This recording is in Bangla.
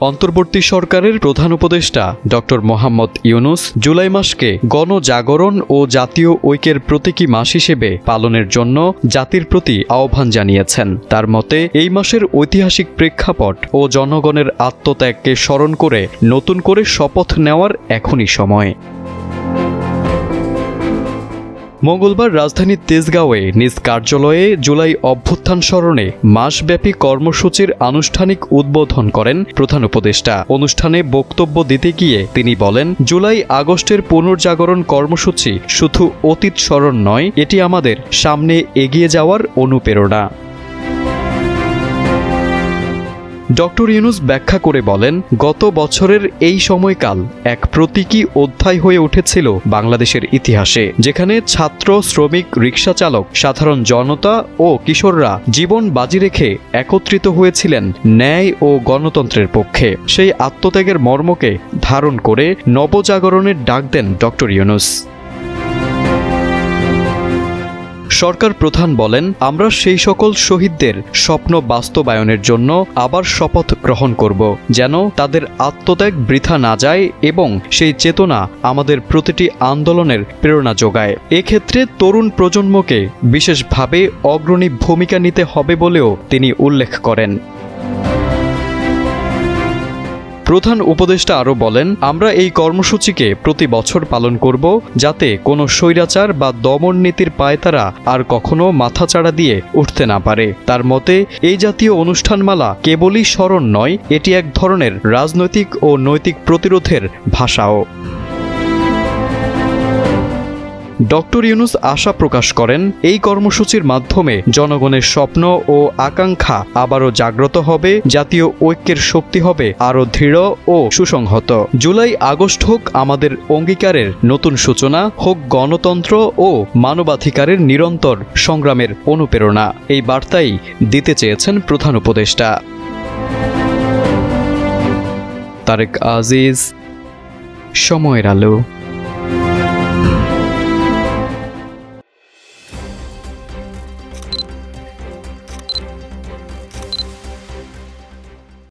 অন্তর্বর্তী সরকারের প্রধান উপদেষ্টা ডক্টর মোহাম্মদ ইউনূস জুলাই মাসকে গণজাগরণ ও জাতীয় ঐক্যের প্রতীকী মাস হিসেবে পালনের জন্য জাতির প্রতি আহ্বান জানিয়েছেন। তার মতে এই মাসের ঐতিহাসিক প্রেক্ষাপট ও জনগণের আত্মত্যাগকে স্মরণ করে নতুন করে শপথ নেওয়ার এখনই সময়। মঙ্গলবার রাজধানীর তেজগাঁওয়ে নিজ কার্যালয়ে জুলাই অভ্যুত্থান স্মরণে মাসব্যাপী কর্মসূচির আনুষ্ঠানিক উদ্বোধন করেন প্রধান উপদেষ্টা। অনুষ্ঠানে বক্তব্য দিতে গিয়ে তিনি বলেন, জুলাই আগস্টের পুনর্জাগরণ কর্মসূচি শুধু অতীত স্মরণ নয়, এটি আমাদের সামনে এগিয়ে যাওয়ার অনুপ্রেরণা। ডক্টর ইউনূস ব্যাখ্যা করে বলেন, গত বছরের এই সময়কাল এক প্রতীকী অধ্যায় হয়ে উঠেছিল বাংলাদেশের ইতিহাসে, যেখানে ছাত্র, শ্রমিক, রিকশা চালক, সাধারণ জনতা ও কিশোররা জীবন বাজি রেখে একত্রিত হয়েছিলেন ন্যায় ও গণতন্ত্রের পক্ষে। সেই আত্মত্যাগের মর্মকে ধারণ করে নবজাগরণের ডাক দেন ডক্টর ইউনূস। সরকার প্রধান বলেন, আমরা সেই সকল শহীদদের স্বপ্ন বাস্তবায়নের জন্য আবার শপথ গ্রহণ করব, যেন তাদের আত্মত্যাগ বৃথা না যায় এবং সেই চেতনা আমাদের প্রতিটি আন্দোলনের প্রেরণা যোগায়। এক্ষেত্রে তরুণ প্রজন্মকে বিশেষভাবে অগ্রণী ভূমিকা নিতে হবে বলেও তিনি উল্লেখ করেন। প্রধান উপদেষ্টা আরও বলেন, আমরা এই কর্মসূচিকে প্রতি বছর পালন করব, যাতে কোনো স্বৈরাচার বা দমন নীতির পায়তারা আর কখনো মাথাচাড়া দিয়ে উঠতে না পারে। তার মতে এই জাতীয় অনুষ্ঠানমালা কেবলই স্মরণ নয়, এটি এক ধরনের রাজনৈতিক ও নৈতিক প্রতিরোধের ভাষাও। ডক্টর ইউনূস আশা প্রকাশ করেন, এই কর্মসূচির মাধ্যমে জনগণের স্বপ্ন ও আকাঙ্ক্ষা আবারও জাগ্রত হবে, জাতীয় ঐক্যের শক্তি হবে আরও দৃঢ় ও সুসংহত। জুলাই আগস্ট হোক আমাদের অঙ্গীকারের নতুন সূচনা, হোক গণতন্ত্র ও মানবাধিকারের নিরন্তর সংগ্রামের অনুপ্রেরণা। এই বার্তাই দিতে চেয়েছেন প্রধান উপদেষ্টা। তারেক আজিজ, সময়ের আলো।